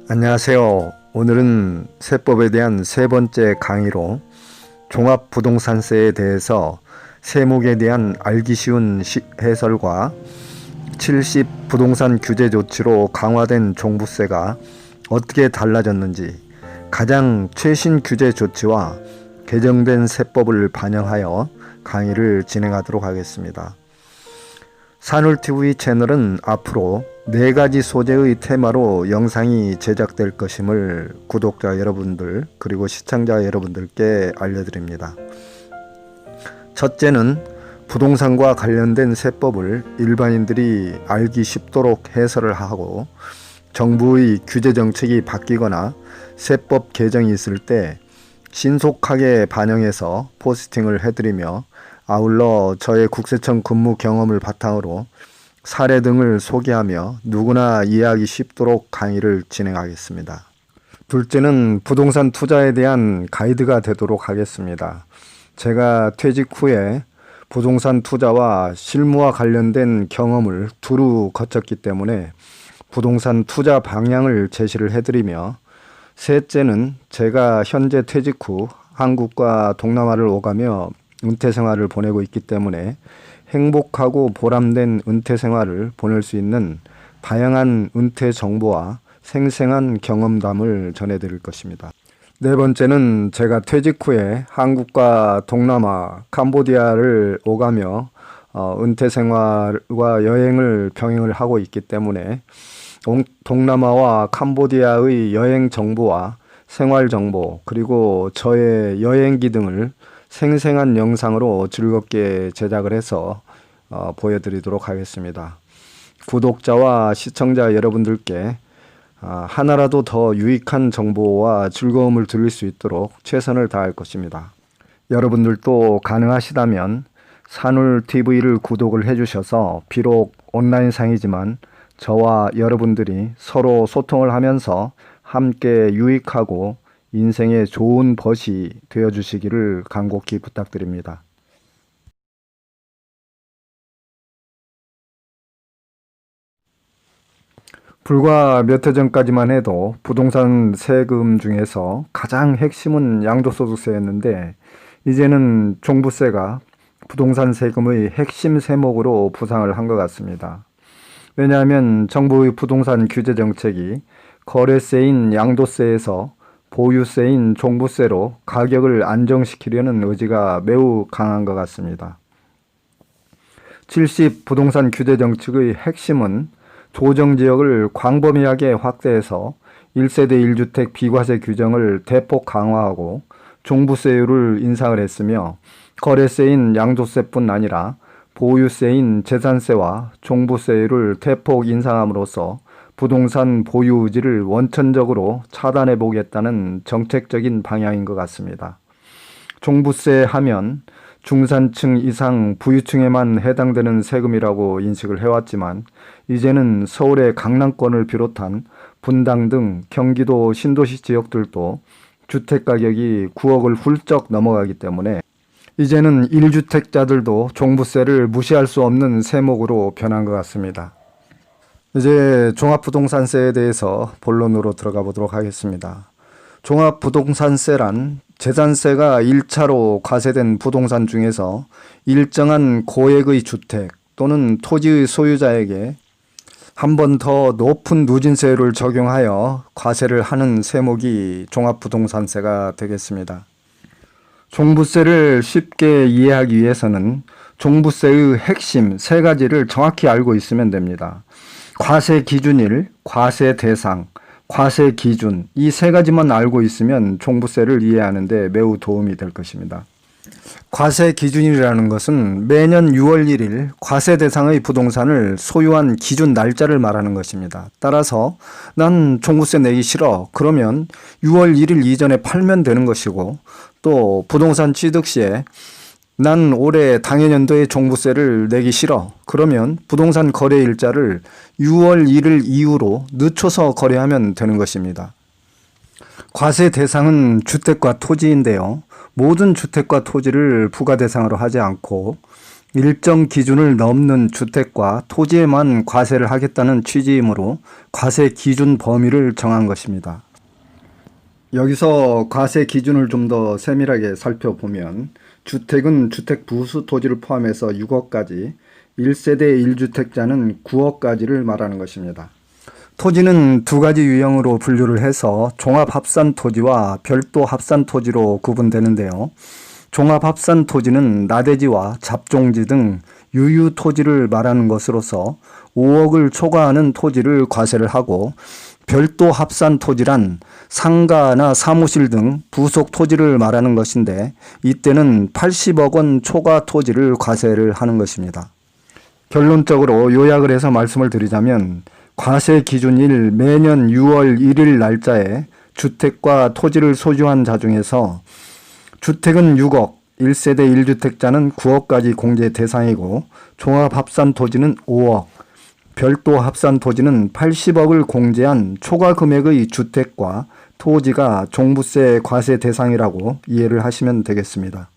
안녕하세요. 오늘은 세법에 대한 세 번째 강의로 종합부동산세에 대해서 세목에 대한 알기 쉬운 해설과 70 부동산 규제 조치로 강화된 종부세가 어떻게 달라졌는지, 가장 최신 규제 조치와 개정된 세법을 반영하여 강의를 진행하도록 하겠습니다. 산울TV 채널은 앞으로 4가지 소재의 테마로 영상이 제작될 것임을 구독자 여러분들 그리고 시청자 여러분들께 알려드립니다. 첫째는 부동산과 관련된 세법을 일반인들이 알기 쉽도록 해설을 하고, 정부의 규제 정책이 바뀌거나 세법 개정이 있을 때 신속하게 반영해서 포스팅을 해드리며, 아울러 저의 국세청 근무 경험을 바탕으로 사례 등을 소개하며 누구나 이해하기 쉽도록 강의를 진행하겠습니다. 둘째는 부동산 투자에 대한 가이드가 되도록 하겠습니다. 제가 퇴직 후에 부동산 투자와 실무와 관련된 경험을 두루 거쳤기 때문에 부동산 투자 방향을 제시를 해드리며, 셋째는 제가 현재 퇴직 후 한국과 동남아를 오가며 은퇴 생활을 보내고 있기 때문에 행복하고 보람된 은퇴 생활을 보낼 수 있는 다양한 은퇴 정보와 생생한 경험담을 전해드릴 것입니다. 네 번째는 제가 퇴직 후에 한국과 동남아, 캄보디아를 오가며 은퇴 생활과 여행을 병행을 하고 있기 때문에 동남아와 캄보디아의 여행 정보와 생활 정보, 그리고 저의 여행기 등을 생생한 영상으로 즐겁게 제작을 해서 보여드리도록 하겠습니다. 구독자와 시청자 여러분들께 하나라도 더 유익한 정보와 즐거움을 드릴 수 있도록 최선을 다할 것입니다. 여러분들도 가능하시다면 산울TV를 구독을 해주셔서, 비록 온라인상이지만 저와 여러분들이 서로 소통을 하면서 함께 유익하고 인생의 좋은 벗이 되어주시기를 간곡히 부탁드립니다. 불과 몇 해 전까지만 해도 부동산 세금 중에서 가장 핵심은 양도소득세였는데, 이제는 종부세가 부동산 세금의 핵심 세목으로 부상을 한 것 같습니다. 왜냐하면 정부의 부동산 규제 정책이 거래세인 양도세에서 보유세인 종부세로 가격을 안정시키려는 의지가 매우 강한 것 같습니다. 70 부동산 규제 정책의 핵심은 조정지역을 광범위하게 확대해서 1세대 1주택 비과세 규정을 대폭 강화하고 종부세율을 인상을 했으며, 거래세인 양도세뿐 아니라 보유세인 재산세와 종부세율을 대폭 인상함으로써 부동산 보유 의지를 원천적으로 차단해 보겠다는 정책적인 방향인 것 같습니다. 종부세 하면 중산층 이상 부유층에만 해당되는 세금이라고 인식을 해왔지만, 이제는 서울의 강남권을 비롯한 분당 등 경기도 신도시 지역들도 주택가격이 9억을 훌쩍 넘어가기 때문에 이제는 1주택자들도 종부세를 무시할 수 없는 세목으로 변한 것 같습니다. 이제 종합부동산세에 대해서 본론으로 들어가 보도록 하겠습니다. 종합부동산세란 재산세가 1차로 과세된 부동산 중에서 일정한 고액의 주택 또는 토지의 소유자에게 한 번 더 높은 누진세율을 적용하여 과세를 하는 세목이 종합부동산세가 되겠습니다. 종부세를 쉽게 이해하기 위해서는 종부세의 핵심 3가지를 정확히 알고 있으면 됩니다. 과세 기준일, 과세 대상, 과세 기준, 이 3가지만 알고 있으면 종부세를 이해하는 데 매우 도움이 될 것입니다. 과세 기준이라는 것은 매년 6월 1일 과세 대상의 부동산을 소유한 기준 날짜를 말하는 것입니다. 따라서 난 종부세 내기 싫어, 그러면 6월 1일 이전에 팔면 되는 것이고, 또 부동산 취득 시에 난 올해 당해년도에 종부세를 내기 싫어, 그러면 부동산 거래 일자를 6월 1일 이후로 늦춰서 거래하면 되는 것입니다. 과세 대상은 주택과 토지인데요, 모든 주택과 토지를 부과 대상으로 하지 않고 일정 기준을 넘는 주택과 토지에만 과세를 하겠다는 취지이므로 과세 기준 범위를 정한 것입니다. 여기서 과세 기준을 좀 더 세밀하게 살펴보면 주택은 주택 부수 토지를 포함해서 6억까지, 1세대 1주택자는 9억까지를 말하는 것입니다. 토지는 두 가지 유형으로 분류를 해서 종합합산토지와 별도 합산토지로 구분되는데요. 종합합산토지는 나대지와 잡종지 등 유유토지를 말하는 것으로서 5억을 초과하는 토지를 과세를 하고, 별도 합산토지란 상가나 사무실 등 부속 토지를 말하는 것인데 이때는 80억 원 초과 토지를 과세를 하는 것입니다. 결론적으로 요약을 해서 말씀을 드리자면 과세 기준일 매년 6월 1일 날짜에 주택과 토지를 소유한 자 중에서 주택은 6억, 1세대 1주택자는 9억까지 공제 대상이고 종합합산토지는 5억, 별도 합산토지는 80억을 공제한 초과 금액의 주택과 토지가 종부세 과세 대상이라고 이해를 하시면 되겠습니다.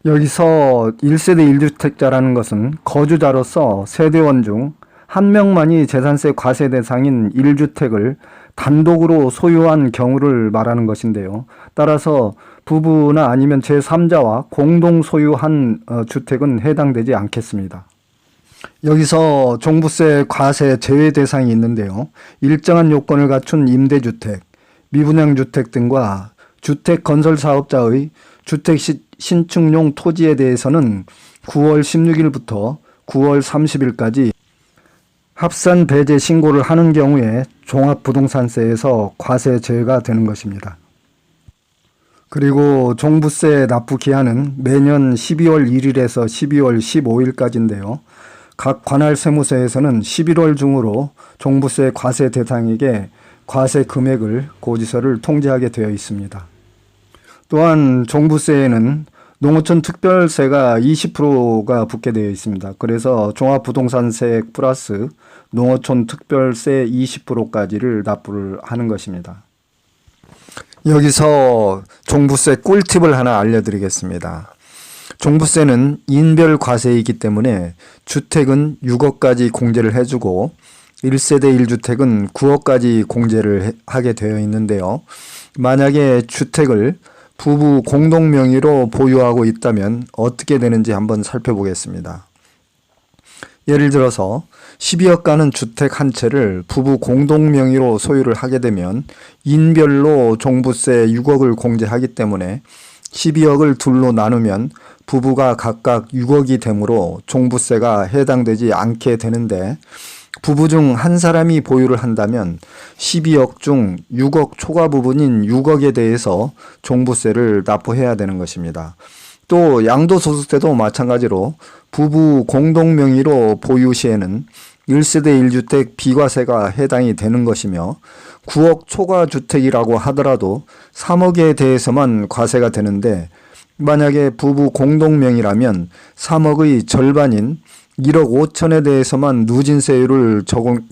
여기서 1세대 1주택자라는 것은 거주자로서 세대원 중 한 명만이 재산세 과세 대상인 1주택을 단독으로 소유한 경우를 말하는 것인데요. 따라서 부부나 아니면 제3자와 공동 소유한 주택은 해당되지 않겠습니다. 여기서 종부세 과세 제외 대상이 있는데요. 일정한 요건을 갖춘 임대주택, 미분양주택 등과 주택 건설 사업자의 주택 신축용 토지에 대해서는 9월 16일부터 9월 30일까지 합산 배제 신고를 하는 경우에 종합부동산세에서 과세 제외가 되는 것입니다. 그리고 종부세 납부 기한은 매년 12월 1일에서 12월 15일까지인데요. 각 관할 세무서에서는 11월 중으로 종부세 과세 대상에게 과세 금액을 고지서를 통지하게 되어 있습니다. 또한 종부세에는 농어촌 특별세가 20%가 붙게 되어 있습니다. 그래서 종합부동산세 플러스 농어촌 특별세 20%까지를 납부를 하는 것입니다. 여기서 종부세 꿀팁을 하나 알려드리겠습니다. 종부세는 인별 과세이기 때문에 주택은 6억까지 공제를 해주고 1세대 1주택은 9억까지 공제를 하게 되어 있는데요. 만약에 주택을 부부 공동 명의로 보유하고 있다면 어떻게 되는지 한번 살펴보겠습니다. 예를 들어서 12억 가는 주택 한 채를 부부 공동 명의로 소유를 하게 되면 인별로 종부세 6억을 공제하기 때문에 12억을 둘로 나누면 부부가 각각 6억이 되므로 종부세가 해당되지 않게 되는데, 부부 중 한 사람이 보유를 한다면 12억 중 6억 초과 부분인 6억에 대해서 종부세를 납부해야 되는 것입니다. 또 양도소득세도 마찬가지로 부부 공동 명의로 보유 시에는 1세대 1주택 비과세가 해당이 되는 것이며 9억 초과 주택이라고 하더라도 3억에 대해서만 과세가 되는데, 만약에 부부 공동명의라면 3억의 절반인 1억 5천에 대해서만 누진세율을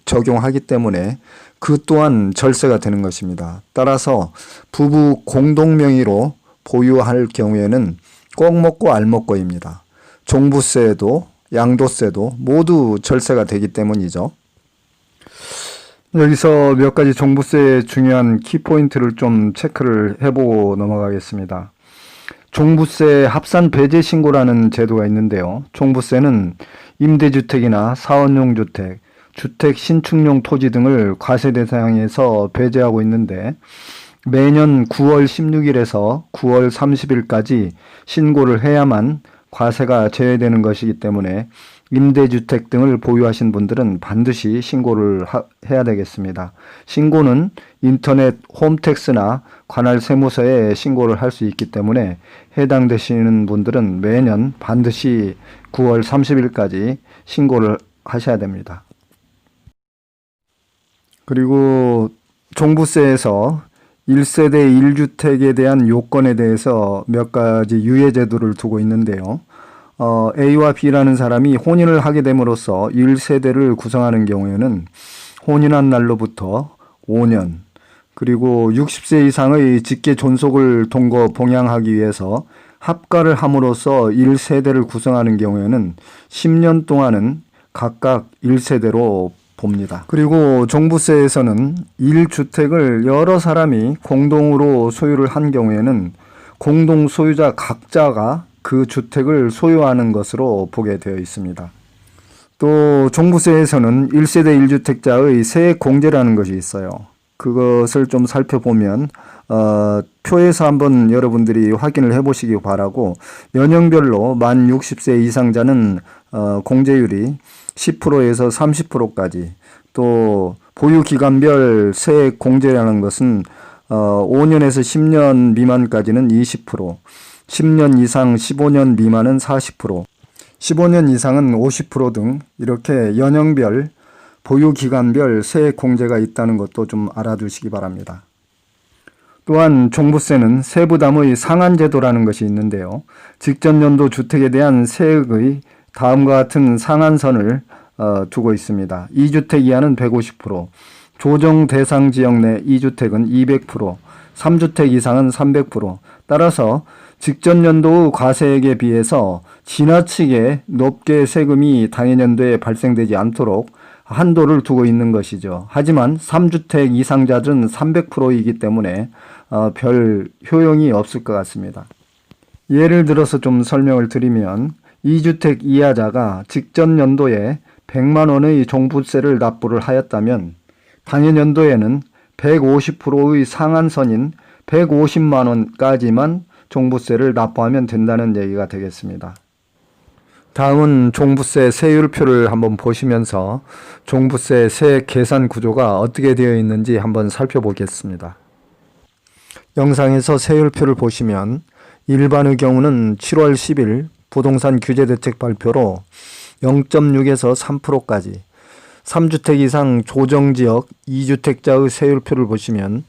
적용하기 때문에 그 또한 절세가 되는 것입니다. 따라서 부부 공동명의로 보유할 경우에는 꼭 먹고 알 먹고입니다. 종부세도 양도세도 모두 절세가 되기 때문이죠. 여기서 몇 가지 종부세의 중요한 키포인트를 좀 체크를 해보고 넘어가겠습니다. 종부세 합산 배제 신고라는 제도가 있는데요. 종부세는 임대주택이나 사원용 주택, 주택 신축용 토지 등을 과세 대상에서 배제하고 있는데, 매년 9월 16일에서 9월 30일까지 신고를 해야만 과세가 제외되는 것이기 때문에 임대주택 등을 보유하신 분들은 반드시 신고를 해야 되겠습니다. 신고는 인터넷 홈택스나 관할 세무서에 신고를 할 수 있기 때문에 해당되시는 분들은 매년 반드시 9월 30일까지 신고를 하셔야 됩니다. 그리고 종부세에서 1세대 1주택에 대한 요건에 대해서 몇 가지 유예 제도를 두고 있는데요. A와 B라는 사람이 혼인을 하게 됨으로써 1세대를 구성하는 경우에는 혼인한 날로부터 5년, 그리고 60세 이상의 직계 존속을 동거 봉양하기 위해서 합가를 함으로써 1세대를 구성하는 경우에는 10년 동안은 각각 1세대로 봅니다. 그리고 종부세에서는 1주택을 여러 사람이 공동으로 소유를 한 경우에는 공동 소유자 각자가 그 주택을 소유하는 것으로 보게 되어 있습니다. 또 종부세에서는 1세대 1주택자의 세액 공제라는 것이 있어요. 그것을 좀 살펴보면 표에서 한번 여러분들이 확인을 해보시기 바라고, 연령별로 만 60세 이상자는 공제율이 10%에서 30%까지, 또 보유기간별 세액 공제라는 것은 5년에서 10년 미만까지는 20%, 10년 이상 15년 미만은 40%, 15년 이상은 50% 등 이렇게 연령별, 보유기간별 세액 공제가 있다는 것도 좀 알아두시기 바랍니다. 또한 종부세는 세부담의 상한제도라는 것이 있는데요. 직전연도 주택에 대한 세액의 다음과 같은 상한선을 두고 있습니다. 2주택 이하는 150%, 조정 대상 지역 내 2주택은 200%, 3주택 이상은 300%. 따라서 직전연도의 과세액에 비해서 지나치게 높게 세금이 당해년도에 발생되지 않도록 한도를 두고 있는 것이죠. 하지만 3주택 이상자들은 300%이기 때문에 별 효용이 없을 것 같습니다. 예를 들어서 좀 설명을 드리면, 2주택 이하자가 직전 연도에 100만 원의 종부세를 납부를 하였다면 당해 연도에는 150%의 상한선인 150만 원까지만 종부세를 납부하면 된다는 얘기가 되겠습니다. 다음은 종부세 세율표를 한번 보시면서 종부세 세액 계산 구조가 어떻게 되어 있는지 한번 살펴보겠습니다. 영상에서 세율표를 보시면 일반의 경우는 7월 10일 부동산 규제대책 발표로 0.6에서 3%까지, 3주택 이상 조정지역 2주택자의 세율표를 보시면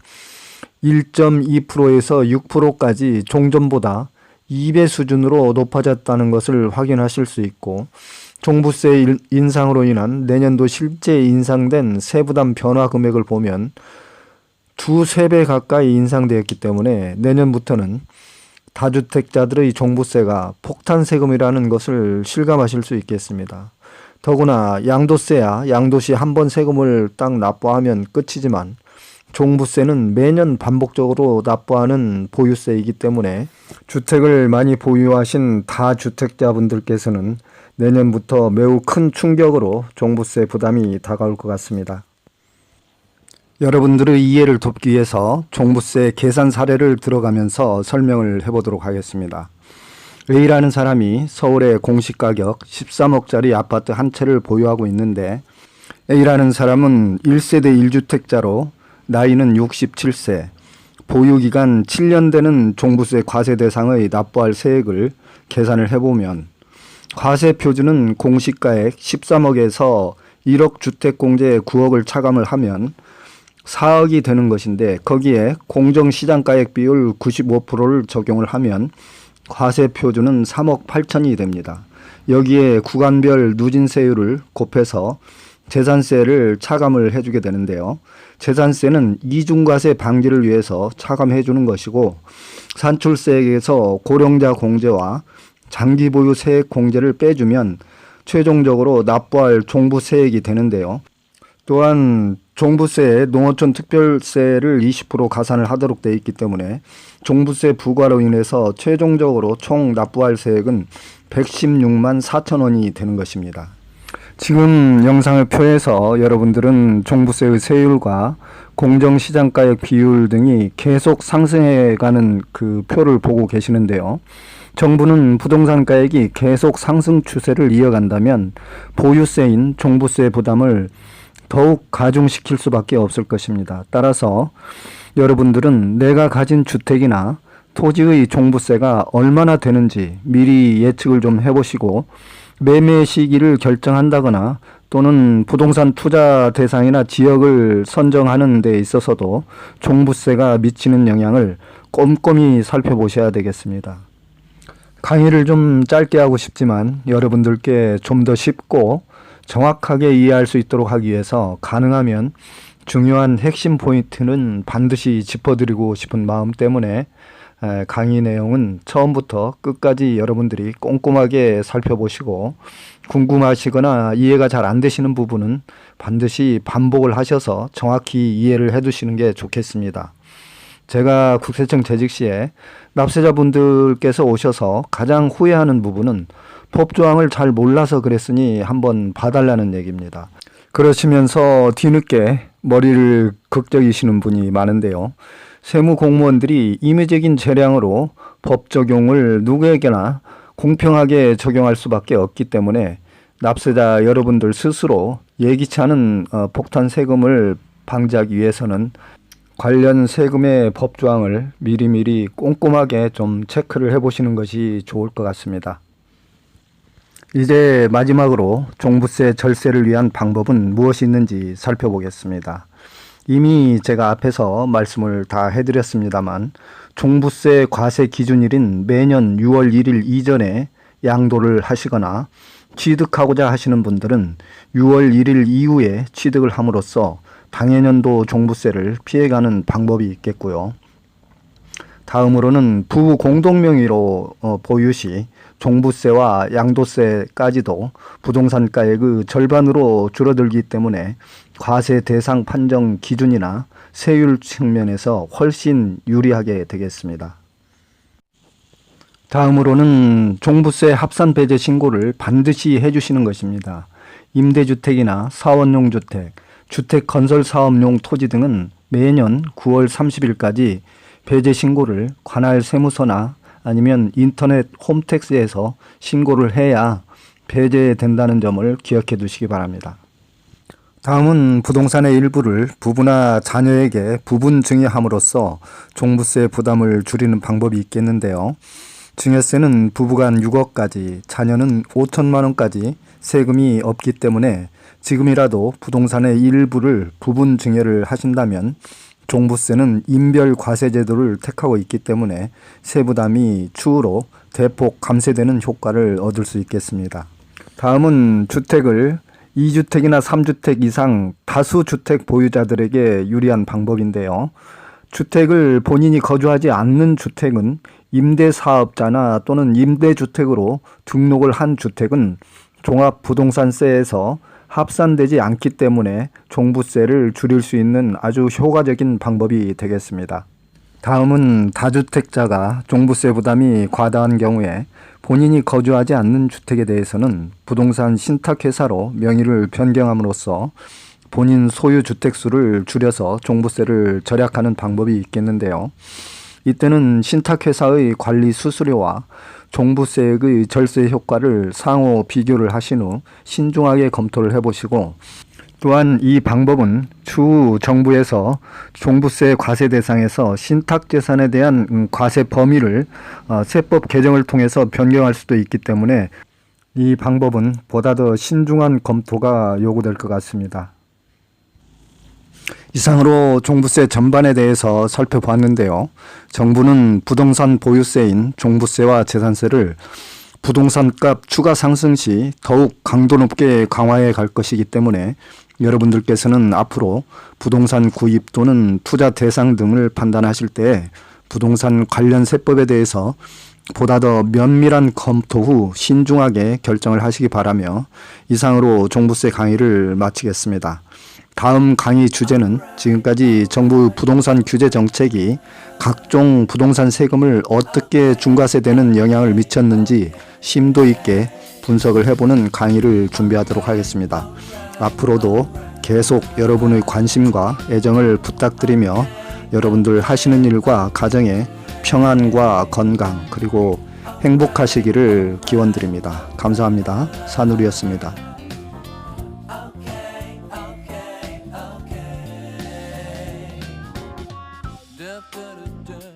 1.2%에서 6%까지 종전보다 2배 수준으로 높아졌다는 것을 확인하실 수 있고, 종부세 인상으로 인한 내년도 실제 인상된 세부담 변화 금액을 보면 2~3배 가까이 인상되었기 때문에 내년부터는 다주택자들의 종부세가 폭탄세금이라는 것을 실감하실 수 있겠습니다. 더구나 양도세야 양도시 한 번 세금을 딱 납부하면 끝이지만 종부세는 매년 반복적으로 납부하는 보유세이기 때문에 주택을 많이 보유하신 다주택자분들께서는 내년부터 매우 큰 충격으로 종부세 부담이 다가올 것 같습니다. 여러분들의 이해를 돕기 위해서 종부세 계산 사례를 들어가면서 설명을 해보도록 하겠습니다. A라는 사람이 서울의 공시가격 13억짜리 아파트 한 채를 보유하고 있는데, A라는 사람은 1세대 1주택자로 나이는 67세, 보유기간 7년 되는 종부세 과세 대상의 납부할 세액을 계산을 해보면 과세 표준은 공시가액 13억에서 1억 주택공제 9억을 차감을 하면 4억이 되는 것인데, 거기에 공정시장가액 비율 95%를 적용을 하면 과세 표준은 3억 8천이 됩니다. 여기에 구간별 누진세율을 곱해서 재산세를 차감을 해주게 되는데요. 재산세는 이중과세 방지를 위해서 차감해 주는 것이고, 산출세액에서 고령자 공제와 장기보유 세액 공제를 빼주면 최종적으로 납부할 종부세액이 되는데요. 또한 종부세에 농어촌 특별세를 20% 가산을 하도록 되어 있기 때문에 종부세 부과로 인해서 최종적으로 총 납부할 세액은 116만 4천 원이 되는 것입니다. 지금 영상의 표에서 여러분들은 종부세의 세율과 공정시장가액 비율 등이 계속 상승해가는 그 표를 보고 계시는데요. 정부는 부동산 가액이 계속 상승 추세를 이어간다면 보유세인 종부세 부담을 더욱 가중시킬 수밖에 없을 것입니다. 따라서 여러분들은 내가 가진 주택이나 토지의 종부세가 얼마나 되는지 미리 예측을 좀 해보시고, 매매 시기를 결정한다거나 또는 부동산 투자 대상이나 지역을 선정하는 데 있어서도 종부세가 미치는 영향을 꼼꼼히 살펴보셔야 되겠습니다. 강의를 좀 짧게 하고 싶지만 여러분들께 좀 더 쉽고 정확하게 이해할 수 있도록 하기 위해서 가능하면 중요한 핵심 포인트는 반드시 짚어드리고 싶은 마음 때문에 강의 내용은 처음부터 끝까지 여러분들이 꼼꼼하게 살펴보시고 궁금하시거나 이해가 잘 안 되시는 부분은 반드시 반복을 하셔서 정확히 이해를 해 두시는 게 좋겠습니다. 제가 국세청 재직 시에 납세자분들께서 오셔서 가장 후회하는 부분은 법조항을 잘 몰라서 그랬으니 한번 봐달라는 얘기입니다. 그러시면서 뒤늦게 머리를 극적이시는 분이 많은데요. 세무공무원들이 임의적인 재량으로 법 적용을 누구에게나 공평하게 적용할 수밖에 없기 때문에 납세자 여러분들 스스로 예기치 않은 폭탄 세금을 방지하기 위해서는 관련 세금의 법조항을 미리미리 꼼꼼하게 좀 체크를 해보시는 것이 좋을 것 같습니다. 이제 마지막으로 종부세 절세를 위한 방법은 무엇이 있는지 살펴보겠습니다. 이미 제가 앞에서 말씀을 다 해드렸습니다만 종부세 과세 기준일인 매년 6월 1일 이전에 양도를 하시거나 취득하고자 하시는 분들은 6월 1일 이후에 취득을 함으로써 당해년도 종부세를 피해가는 방법이 있겠고요. 다음으로는 부부 공동명의로 보유 시 종부세와 양도세까지도 부동산가액의 그 절반으로 줄어들기 때문에 과세 대상 판정 기준이나 세율 측면에서 훨씬 유리하게 되겠습니다. 다음으로는 종부세 합산 배제 신고를 반드시 해주시는 것입니다. 임대주택이나 사원용 주택, 주택 건설 사업용 토지 등은 매년 9월 30일까지 배제 신고를 관할 세무서나 아니면 인터넷 홈택스에서 신고를 해야 배제된다는 점을 기억해 두시기 바랍니다. 다음은 부동산의 일부를 부부나 자녀에게 부분 증여함으로써 종부세 부담을 줄이는 방법이 있겠는데요. 증여세는 부부간 6억까지, 자녀는 5천만 원까지 세금이 없기 때문에 지금이라도 부동산의 일부를 부분 증여를 하신다면 종부세는 인별 과세 제도를 택하고 있기 때문에 세부담이 추후로 대폭 감쇄되는 효과를 얻을 수 있겠습니다. 다음은 주택을 2주택이나 3주택 이상 다수주택 보유자들에게 유리한 방법인데요. 주택을 본인이 거주하지 않는 주택은 임대사업자나 또는 임대주택으로 등록을 한 주택은 종합부동산세에서 합산되지 않기 때문에 종부세를 줄일 수 있는 아주 효과적인 방법이 되겠습니다. 다음은 다주택자가 종부세 부담이 과다한 경우에 본인이 거주하지 않는 주택에 대해서는 부동산 신탁회사로 명의를 변경함으로써 본인 소유 주택수를 줄여서 종부세를 절약하는 방법이 있겠는데요. 이때는 신탁회사의 관리 수수료와 종부세액의 절세 효과를 상호 비교를 하신 후 신중하게 검토를 해보시고, 또한 이 방법은 추후 정부에서 종부세 과세 대상에서 신탁재산에 대한 과세 범위를 세법 개정을 통해서 변경할 수도 있기 때문에 이 방법은 보다 더 신중한 검토가 요구될 것 같습니다. 이상으로 종부세 전반에 대해서 살펴봤는데요. 정부는 부동산 보유세인 종부세와 재산세를 부동산값 추가 상승 시 더욱 강도 높게 강화해 갈 것이기 때문에 여러분들께서는 앞으로 부동산 구입 또는 투자 대상 등을 판단하실 때 부동산 관련 세법에 대해서 보다 더 면밀한 검토 후 신중하게 결정을 하시기 바라며 이상으로 종부세 강의를 마치겠습니다. 다음 강의 주제는 지금까지 정부 부동산 규제 정책이 각종 부동산 세금을 어떻게 중과세되는 영향을 미쳤는지 심도 있게 분석을 해보는 강의를 준비하도록 하겠습니다. 앞으로도 계속 여러분의 관심과 애정을 부탁드리며 여러분들 하시는 일과 가정에 평안과 건강 그리고 행복하시기를 기원드립니다. 감사합니다. 산울이었습니다. Da, da, da, da.